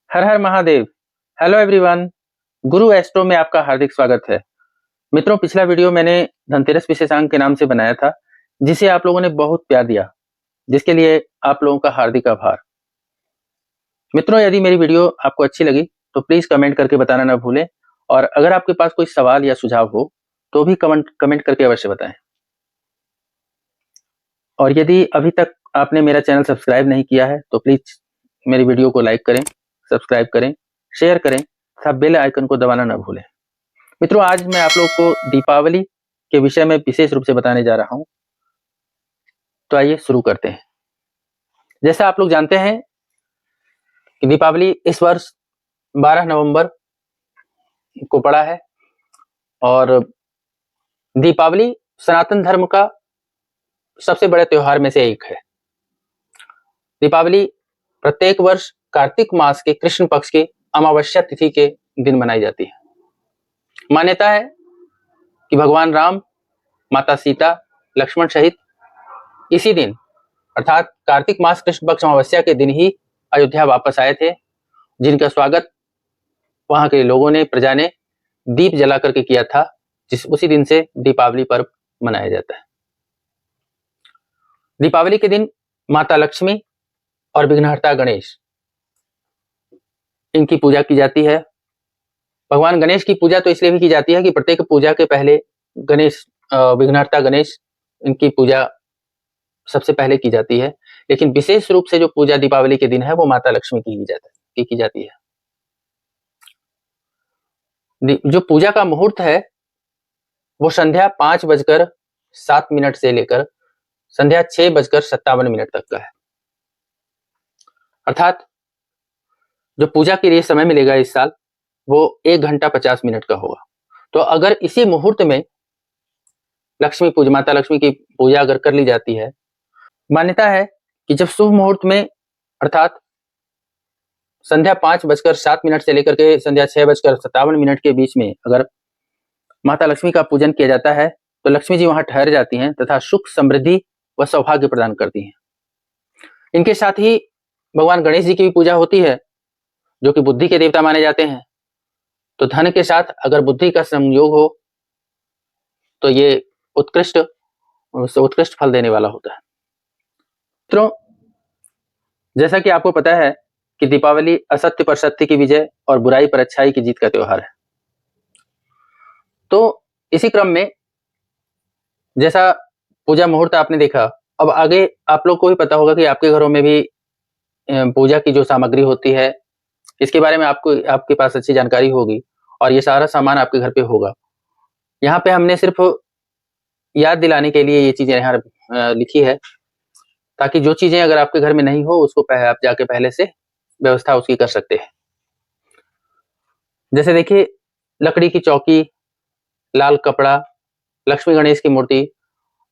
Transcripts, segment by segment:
हर हर Mahadev. Hello everyone. Guru astro में आपका हार्दिक स्वागत है। मित्रों, पिछला वीडियो मैंने धनतेरस विशेषांक के नाम से बनाया था, जिसे आप लोगों ने बहुत प्यार दिया, जिसके लिए आप लोगों का हार्दिक आभार। मित्रों, यदि मेरी वीडियो आपको अच्छी लगी तो प्लीज कमेंट करके बताना ना भूलें, और अगर आपके पास कोई सवाल या सुझाव हो तो भी कमेंट करके अवश्य बताएं। और यदि अभी तक आपने मेरा चैनल सब्सक्राइब नहीं किया है तो प्लीज मेरी वीडियो को लाइक करें, सब्सक्राइब करें, शेयर करें तथा बेल आइकन को दबाना ना भूलें। मित्रों, आज मैं आप लोग को दीपावली के विषय में विशेष रूप से बताने जा रहा हूं। तो आइए शुरू करते हैं। जैसा आप लोग जानते हैं कि दीपावली इस वर्ष 12 नवंबर को पड़ा है, और दीपावली सनातन धर्म का सबसे बड़े त्योहार में से एक है। दीपावली प्रत्येक वर्ष कार्तिक मास के कृष्ण पक्ष की अमावस्या तिथि के दिन मनाई जाती है। मान्यता है कि भगवान राम, माता सीता, लक्ष्मण सहित इसी दिन अर्थात कार्तिक मास कृष्ण पक्ष अमावस्या के दिन ही अयोध्या वापस आए थे, जिनका स्वागत वहां के लोगों ने, प्रजा ने दीप जला करके किया था, उसी दिन से दीपावली पर्व मनाया जाता है। दीपावली के दिन माता लक्ष्मी और विघ्नहर्ता गणेश, इनकी पूजा की जाती है। भगवान गणेश की पूजा तो इसलिए भी की जाती है कि प्रत्येक पूजा के पहले गणेश, विघ्नहर्ता गणेश, इनकी पूजा सबसे पहले की जाती है। लेकिन विशेष रूप से जो पूजा दीपावली के दिन है वो माता लक्ष्मी की जाती है। जो पूजा का मुहूर्त है वो संध्या 5:07 से लेकर संध्या 6:57 तक का है। अर्थात जो पूजा के लिए समय मिलेगा इस साल वो 1 घंटा 50 मिनट का होगा। तो अगर इसी मुहूर्त में माता लक्ष्मी की पूजा अगर कर ली जाती है, मान्यता है कि जब शुभ मुहूर्त में अर्थात संध्या 5:07 से लेकर के संध्या 6:57 के बीच में अगर माता लक्ष्मी का पूजन किया जाता है तो लक्ष्मी जी वहां ठहर जाती हैं तथा सुख, समृद्धि व सौभाग्य प्रदान करती हैं। इनके साथ ही भगवान गणेश जी की भी पूजा होती है, जो कि बुद्धि के देवता माने जाते हैं। तो धन के साथ अगर बुद्धि का संयोग हो तो ये उत्कृष्ट फल देने वाला होता है। मित्रों, जैसा कि आपको पता है कि दीपावली असत्य पर सत्य की विजय और बुराई पर अच्छाई की जीत का त्योहार है। तो इसी क्रम में जैसा पूजा मुहूर्त आपने देखा, अब आगे आप लोग को भी पता होगा कि आपके घरों में भी पूजा की जो सामग्री होती है, इसके बारे में आपके पास अच्छी जानकारी होगी, और ये सारा सामान आपके घर पे होगा। यहाँ पे हमने सिर्फ याद दिलाने के लिए ये चीजें यहाँ लिखी है, ताकि जो चीजें अगर आपके घर में नहीं हो उसको आप जाके पहले से व्यवस्था उसकी कर सकते हैं। जैसे देखिए, लकड़ी की चौकी, लाल कपड़ा, लक्ष्मी गणेश की मूर्ति।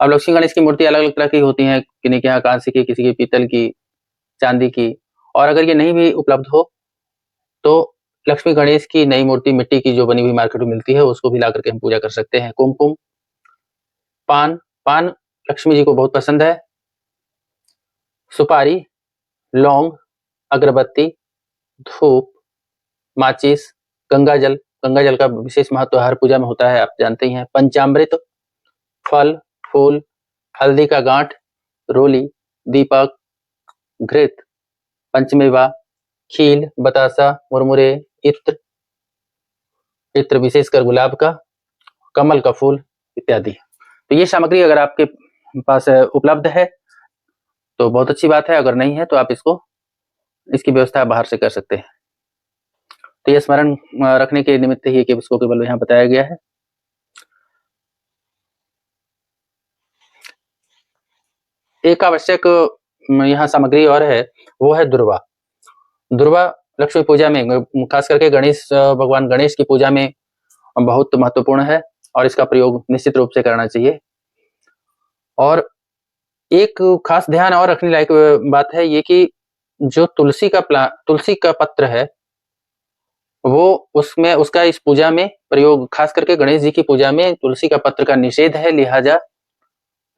अब लक्ष्मी गणेश की मूर्ति अलग अलग तरह की होती है, किन्हीं के यहाँ कांस्य की, किसी की पीतल की, चांदी की। और अगर ये नहीं भी उपलब्ध हो तो लक्ष्मी गणेश की नई मूर्ति मिट्टी की जो बनी हुई मार्केट में मिलती है उसको भी ला करके हम पूजा कर सकते हैं। कुमकुम, पान लक्ष्मी जी को बहुत पसंद है। सुपारी, लौंग, अगरबत्ती, धूप, माचिस, गंगा जल का विशेष महत्व हर पूजा में होता है, आप जानते ही हैं। पंचामृत, फल, फूल, हल्दी का गांठ, रोली, दीपक, घृत, पंचमेवा, खील, बतासा, मुरमुरे, इत्र विशेषकर गुलाब का, कमल का फूल इत्यादि। तो ये सामग्री अगर आपके पास उपलब्ध है तो बहुत अच्छी बात है, अगर नहीं है तो आप इसकी व्यवस्था बाहर से कर सकते हैं। तो ये स्मरण रखने के निमित्त ही कि इसको केवल यहाँ बताया गया है। एक आवश्यक यहाँ सामग्री और है, वो है दुर्वा। दुर्वा लक्ष्मी पूजा में, खास करके भगवान गणेश की पूजा में बहुत महत्वपूर्ण है, और इसका प्रयोग निश्चित रूप से करना चाहिए। और एक खास ध्यान और रखने लायक बात है ये कि जो तुलसी का पत्र है वो उसका इस पूजा में प्रयोग, खास करके गणेश जी की पूजा में तुलसी का पत्र का निषेध है, लिहाजा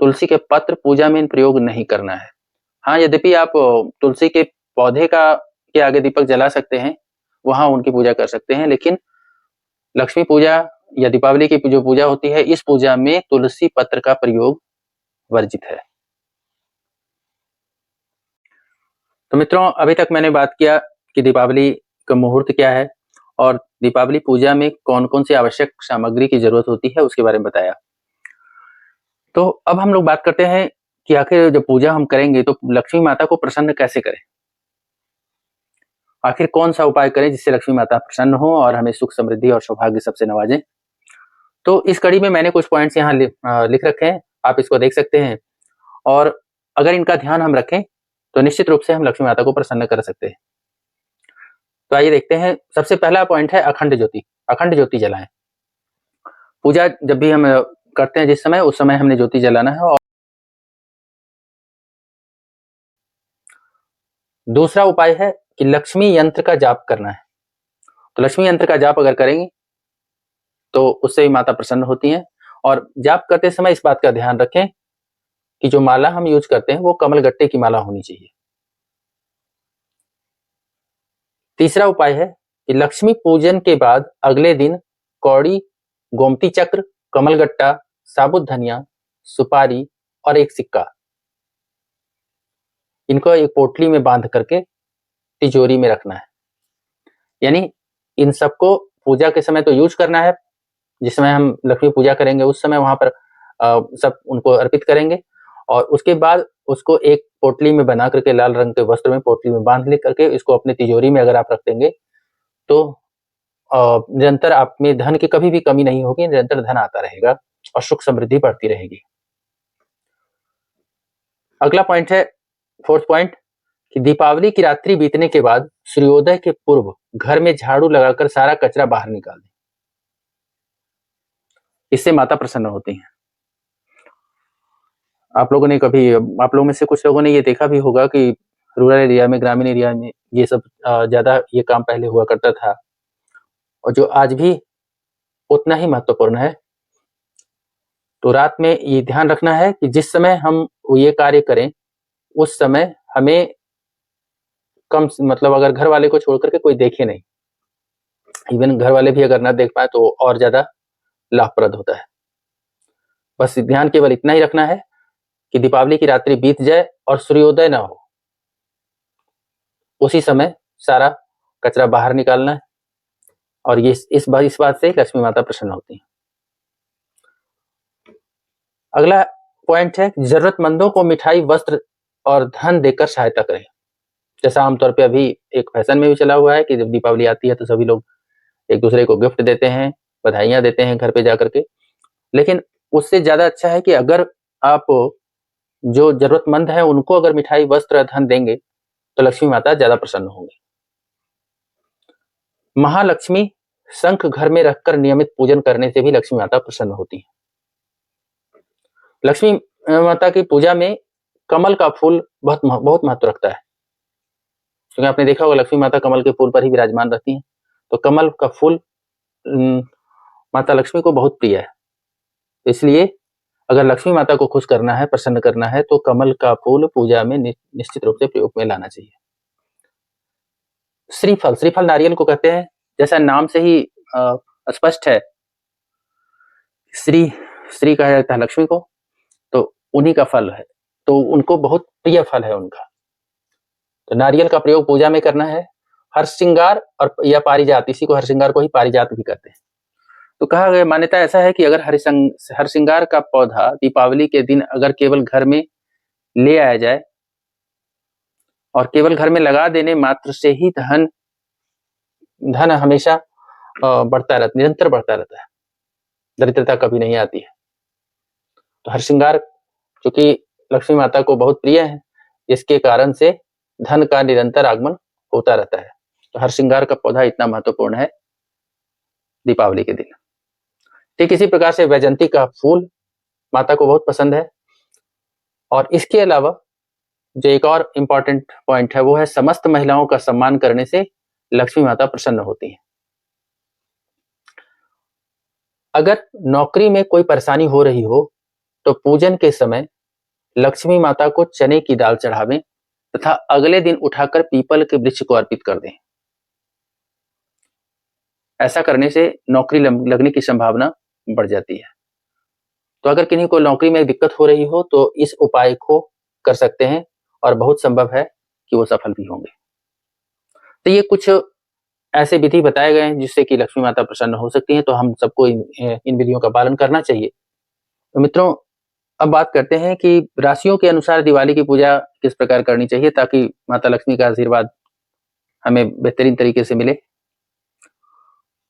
तुलसी के पत्र पूजा में प्रयोग नहीं करना है। हाँ, यद्यपि आप तुलसी के पौधे के आगे दीपक जला सकते हैं, वहां उनकी पूजा कर सकते हैं। लेकिन लक्ष्मी पूजा या दीपावली की जो पूजा होती है, इस पूजा में तुलसी पत्र का प्रयोग वर्जित है। तो मित्रों, अभी तक मैंने बात किया कि दीपावली का मुहूर्त क्या है और दीपावली पूजा में कौन कौन सी आवश्यक सामग्री की जरूरत होती है उसके बारे में बताया। तो अब हम लोग बात करते हैं कि आखिर जब पूजा हम करेंगे तो लक्ष्मी माता को प्रसन्न कैसे करें, आखिर कौन सा उपाय करें जिससे लक्ष्मी माता प्रसन्न हो और हमें सुख समृद्धि और सौभाग्य सबसे नवाजें। तो इस कड़ी में मैंने कुछ पॉइंट्स यहाँ लिख रखे हैं, आप इसको देख सकते हैं और अगर इनका ध्यान हम रखें तो निश्चित रूप से हम लक्ष्मी माता को प्रसन्न कर सकते हैं। तो आइए देखते हैं। सबसे पहला पॉइंट है अखंड ज्योति। अखंड ज्योति जलाएं। पूजा जब भी हम करते हैं जिस समय, उस समय हमने ज्योति जलाना है। और दूसरा उपाय है कि लक्ष्मी यंत्र का जाप करना है। तो लक्ष्मी यंत्र का जाप अगर करेंगे तो उससे भी माता प्रसन्न होती हैं। और जाप करते समय इस बात का ध्यान रखें कि जो माला हम यूज करते हैं वो कमल गट्टे की माला होनी चाहिए। तीसरा उपाय है कि लक्ष्मी पूजन के बाद अगले दिन कौड़ी, गोमती चक्र, कमलगट्टा, साबुत धनिया, सुपारी और एक सिक्का, इनको एक पोटली में बांध करके तिजोरी में रखना है। यानी इन सबको पूजा के समय तो यूज करना है, जिस समय हम लक्ष्मी पूजा करेंगे उस समय वहां पर सब उनको अर्पित करेंगे और उसके बाद उसको एक पोटली में बना करके, लाल रंग के वस्त्र में पोटली में बांध ले करके इसको अपने तिजोरी में अगर आप रख देंगे तो निरंतर आप में धन की कभी भी कमी नहीं होगी, निरंतर धन आता रहेगा और सुख समृद्धि बढ़ती रहेगी। अगला पॉइंट है, फोर्थ पॉइंट, कि दीपावली की रात्रि बीतने के बाद सूर्योदय के पूर्व घर में झाड़ू लगाकर सारा कचरा बाहर निकाल दें। इससे माता प्रसन्न होती हैं। आप लोगों में से कुछ लोगों ने ये देखा भी होगा कि रूरल एरिया में, ग्रामीण एरिया में ये सब ज्यादा ये काम पहले हुआ करता था और जो आज भी उतना ही महत्वपूर्ण है। तो रात में ये ध्यान रखना है कि जिस समय हम ये कार्य करें उस समय हमें मतलब अगर घर वाले को छोड़ करके कोई देखे नहीं, इवन घर वाले भी अगर ना देख पाए तो और ज्यादा लाभप्रद होता है। बस ध्यान केवल इतना ही रखना है कि दीपावली की रात्रि बीत जाए और सूर्योदय ना हो, उसी समय सारा कचरा बाहर निकालना है और ये इस बात से लक्ष्मी माता प्रसन्न होती है। अगला पॉइंट है, जरूरतमंदों को मिठाई, वस्त्र और धन देकर सहायता करें। जैसा आमतौर पे अभी एक फैशन में भी चला हुआ है कि जब दीपावली आती है तो सभी लोग एक दूसरे को गिफ्ट देते हैं, बधाइयां देते हैं घर पे जाकर के। लेकिन उससे ज्यादा अच्छा है कि अगर आप जो जरूरतमंद है उनको अगर मिठाई, वस्त्र, धन देंगे तो लक्ष्मी माता ज्यादा प्रसन्न होंगी। महालक्ष्मी शंख घर में रखकर नियमित पूजन करने से भी लक्ष्मी माता प्रसन्न होती है। लक्ष्मी माता की पूजा में कमल का फूल बहुत महत्व रखता है, क्योंकि आपने देखा होगा लक्ष्मी माता कमल के फूल पर ही विराजमान रहती हैं। तो कमल का फूल माता लक्ष्मी को बहुत प्रिय है। इसलिए अगर लक्ष्मी माता को खुश करना है, प्रसन्न करना है, तो कमल का फूल पूजा में निश्चित रूप से प्रयोग में लाना चाहिए। श्रीफल, श्रीफल नारियल को कहते हैं, जैसा नाम से ही स्पष्ट है, श्री कहा जाता है लक्ष्मी को, तो उन्हीं का फल है, तो उनको बहुत प्रिय फल है उनका। तो नारियल का प्रयोग पूजा में करना है। हरसिंगार और या पारिजात, इसी को हरसिंगार को ही पारिजात भी कहते हैं। तो कहा गया, मान्यता ऐसा है कि अगर हरसिंगार का पौधा दीपावली के दिन अगर केवल घर में ले आया जाए और केवल घर में लगा देने मात्र से ही धन हमेशा बढ़ता रहता, निरंतर बढ़ता रहता है, दरिद्रता कभी नहीं आती है। तो हरसिंगार चूंकि लक्ष्मी माता को बहुत प्रिय है, इसके कारण से धन का निरंतर आगमन होता रहता है। तो हरसिंगार का पौधा इतना महत्वपूर्ण है दीपावली के दिन। ठीक इसी प्रकार से वैजंती का फूल माता को बहुत पसंद है। और इसके अलावा जो एक और इम्पॉर्टेंट पॉइंट है वो है, समस्त महिलाओं का सम्मान करने से लक्ष्मी माता प्रसन्न होती है। अगर नौकरी में कोई परेशानी हो रही हो तो पूजन के समय लक्ष्मी माता को चने की दाल चढ़ावें तथा अगले दिन उठाकर पीपल के वृक्ष को अर्पित कर दें। ऐसा करने से नौकरी लगने की संभावना बढ़ जाती है। तो अगर किन्हीं को नौकरी में दिक्कत हो रही हो तो इस उपाय को कर सकते हैं और बहुत संभव है कि वो सफल भी होंगे। तो ये कुछ ऐसे विधि बताए गए हैं जिससे कि लक्ष्मी माता प्रसन्न हो सकती हैं, तो हम सबको इन विधियों का पालन करना चाहिए। तो मित्रों, अब बात करते हैं कि राशियों के अनुसार दिवाली की पूजा किस प्रकार करनी चाहिए ताकि माता लक्ष्मी का आशीर्वाद हमें बेहतरीन तरीके से मिले।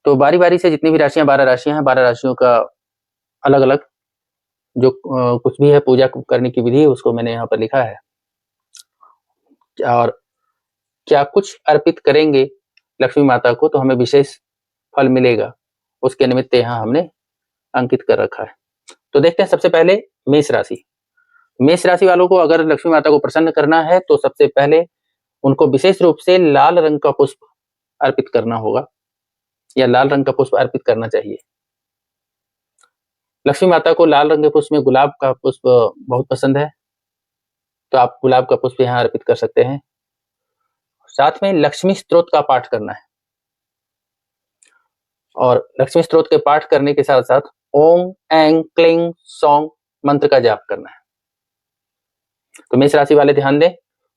तो बारी बारी से जितनी भी राशियां 12 राशियां हैं, 12 राशियों का अलग अलग जो कुछ भी है पूजा करने की विधि उसको मैंने यहाँ पर लिखा है। और क्या कुछ अर्पित करेंगे लक्ष्मी माता को तो हमें विशेष फल मिलेगा, उसके निमित्त यहाँ हमने अंकित कर रखा है। तो देखते हैं सबसे पहले मेष राशि। मेष राशि वालों को अगर लक्ष्मी माता को प्रसन्न करना है तो सबसे पहले उनको विशेष रूप से लाल रंग का पुष्प अर्पित करना होगा या लाल रंग का पुष्प अर्पित करना चाहिए। लक्ष्मी माता को लाल रंग के पुष्प में गुलाब का पुष्प बहुत पसंद है, तो आप गुलाब का पुष्प यहाँ अर्पित कर सकते हैं। साथ में लक्ष्मी स्तोत्र का पाठ करना है और लक्ष्मी स्तोत्र के पाठ करने के साथ साथ ओम ऐं क्लीं सौं मंत्र का जाप करना है। तो मेष राशि वाले ध्यान दें,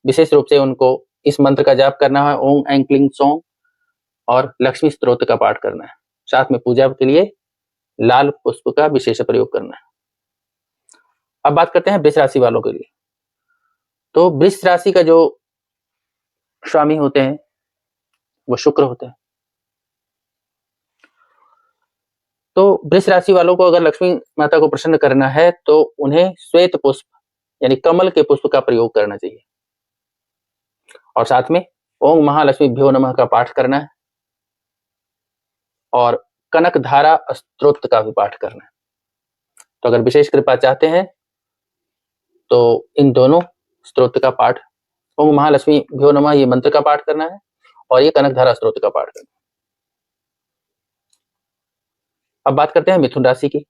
विशेष रूप से उनको इस मंत्र का जाप करना है, ओम ऐं क्लीं सौं, और लक्ष्मी स्तोत्र का पाठ करना है। साथ में पूजा के लिए लाल पुष्प का विशेष प्रयोग करना है। अब बात करते हैं वृष राशि वालों के लिए। तो वृष राशि का जो स्वामी होते हैं वो शुक्र होते हैं। तो वृष राशि वालों को अगर लक्ष्मी माता को प्रसन्न करना है तो उन्हें श्वेत पुष्प यानी कमल के पुष्प का प्रयोग करना चाहिए और साथ में ओम महालक्ष्मीभ्यो नमः का पाठ करना है और कनक धारा स्तोत्र का भी पाठ करना है। तो अगर विशेष कृपा चाहते हैं तो इन दोनों स्तोत्र का पाठ, ओम महालक्ष्मीभ्यो नमः ये मंत्र का पाठ करना है और ये कनक धारा स्तोत्र का पाठ करना है। अब बात करते हैं मिथुन राशि की।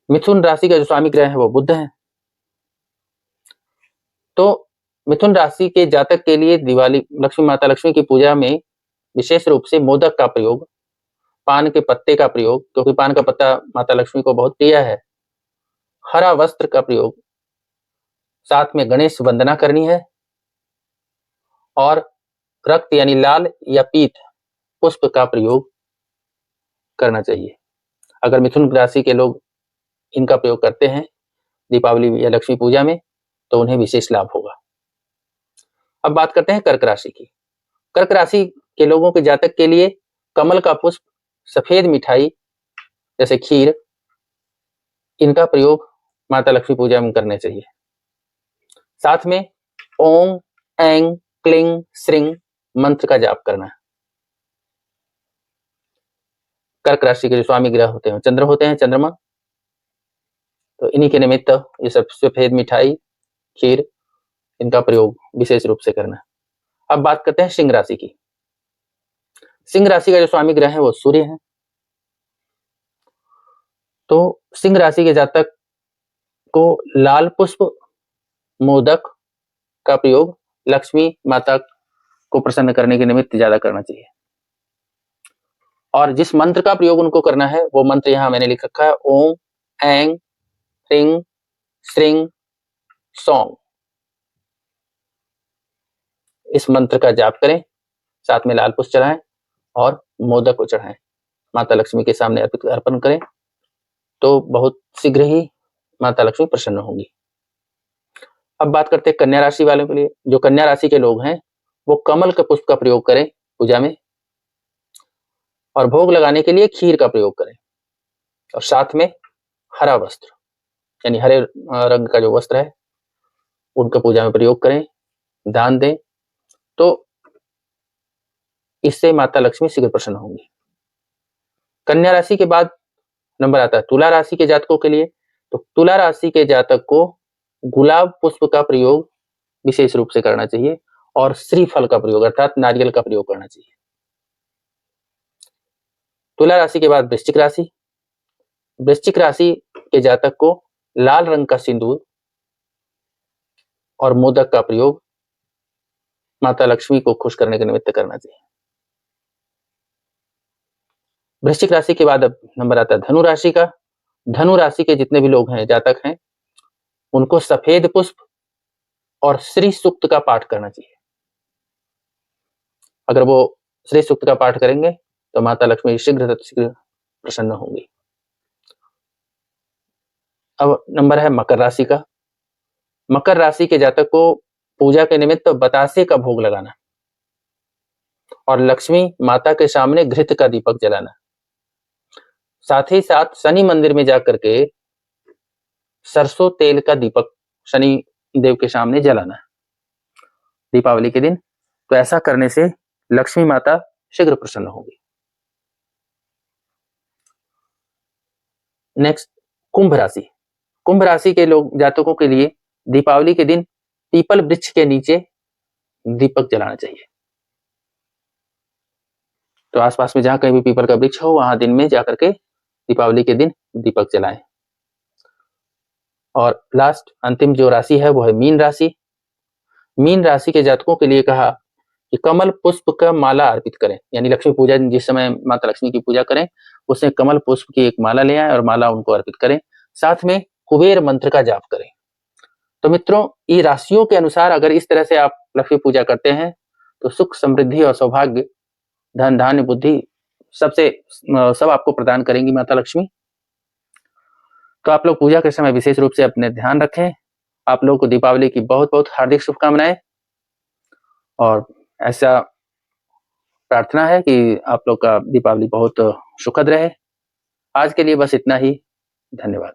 मिथुन राशि का जो स्वामी ग्रह है वो बुध है। तो मिथुन राशि के जातक के लिए दिवाली लक्ष्मी माता लक्ष्मी की पूजा में विशेष रूप से मोदक का प्रयोग, पान के पत्ते का प्रयोग, क्योंकि पान का पत्ता माता लक्ष्मी को बहुत प्रिय है, हरा वस्त्र का प्रयोग, साथ में गणेश वंदना करनी है और रक्त यानी लाल या पीत पुष्प का प्रयोग करना चाहिए। अगर मिथुन राशि के लोग इनका प्रयोग करते हैं दीपावली या लक्ष्मी पूजा में तो उन्हें विशेष लाभ होगा। अब बात करते हैं कर्क राशि की। कर्क राशि के लोगों के जातक के लिए कमल का पुष्प, सफेद मिठाई जैसे खीर, इनका प्रयोग माता लक्ष्मी पूजा में करने चाहिए। साथ में ओम ऐं क्लीं श्रीं मंत्र का जाप करना है। कर्क राशि के जो स्वामी ग्रह होते हैं चंद्र होते हैं, चंद्रमा, तो इन्हीं के निमित्त ये सब सफेद मिठाई, खीर, इनका प्रयोग विशेष रूप से करना है। अब बात करते हैं सिंह राशि की। सिंह राशि का जो स्वामी ग्रह है वो सूर्य है। तो सिंह राशि के जातक को लाल पुष्प, मोदक का प्रयोग लक्ष्मी माता को प्रसन्न करने के निमित्त ज्यादा करना चाहिए और जिस मंत्र का प्रयोग उनको करना है वो मंत्र यहाँ मैंने लिख रखा है, ओम ऐं ह्रीं श्रीं सौं। इस मंत्र का जाप करें, साथ में लाल पुष्प चढ़ाएं और मोदक को चढ़ाएं, माता लक्ष्मी के सामने अर्पण करें, तो बहुत शीघ्र ही माता लक्ष्मी प्रसन्न होंगी। अब बात करते हैं कन्या राशि वालों के लिए। जो कन्या राशि के लोग हैं वो कमल के पुष्प का प्रयोग करें पूजा में और भोग लगाने के लिए खीर का प्रयोग करें और साथ में हरा वस्त्र यानी हरे रंग का जो वस्त्र है उनका पूजा में प्रयोग करें, दान दें, तो इससे माता लक्ष्मी शीघ्र प्रसन्न होंगी। कन्या राशि के बाद नंबर आता है तुला राशि के जातकों के लिए। तो तुला राशि के जातक को गुलाब पुष्प का प्रयोग विशेष रूप से करना चाहिए और श्रीफल का प्रयोग अर्थात नारियल का प्रयोग करना चाहिए। तुला राशि के बाद वृश्चिक राशि। वृश्चिक राशि के जातक को लाल रंग का सिंदूर और मोदक का प्रयोग माता लक्ष्मी को खुश करने के निमित्त करना चाहिए। वृश्चिक राशि के बाद अब नंबर आता है धनु राशि का। धनु राशि के जितने भी लोग हैं, जातक हैं, उनको सफेद पुष्प और श्री सूक्त का पाठ करना चाहिए। अगर वो श्री सूक्त का पाठ करेंगे तो माता लक्ष्मी शीघ्र प्रसन्न होंगी। अब नंबर है मकर राशि का। मकर राशि के जातक को पूजा के निमित्त बतासे का भोग लगाना और लक्ष्मी माता के सामने घृत का दीपक जलाना। साथ ही साथ शनि मंदिर में जाकर के सरसों तेल का दीपक शनि देव के सामने जलाना दीपावली के दिन। तो ऐसा करने से लक्ष्मी माता शीघ्र प्रसन्न होगी। नेक्स्ट, कुंभ राशि। कुंभ राशि के लोग जातकों के लिए दीपावली के दिन पीपल वृक्ष के नीचे दीपक जलाना चाहिए। तो आसपास में जहां कहीं भी पीपल का वृक्ष हो, वहां दिन में जाकर के दीपावली के दिन दीपक जलाएं। और लास्ट अंतिम जो राशि है वो है मीन राशि। मीन राशि के जातकों के लिए कहा कि कमल पुष्प का माला अर्पित करें, यानी लक्ष्मी पूजा जिस समय माता लक्ष्मी की पूजा करें उसमें कमल पुष्प की एक माला ले आए और माला उनको अर्पित करें। साथ में कुबेर मंत्र का जाप करें। तो मित्रों, ये राशियों के अनुसार अगर इस तरह से आप लक्ष्मी पूजा करते हैं तो सुख, समृद्धि और सौभाग्य, धन, धान्य, बुद्धि सब आपको प्रदान करेंगी माता लक्ष्मी। तो आप लोग पूजा के समय विशेष रूप से अपने ध्यान रखें। आप लोगों को दीपावली की बहुत बहुत हार्दिक शुभकामनाएं और ऐसा प्रार्थना है कि आप लोग का दीपावली बहुत सुखद रहे। आज के लिए बस इतना ही। धन्यवाद।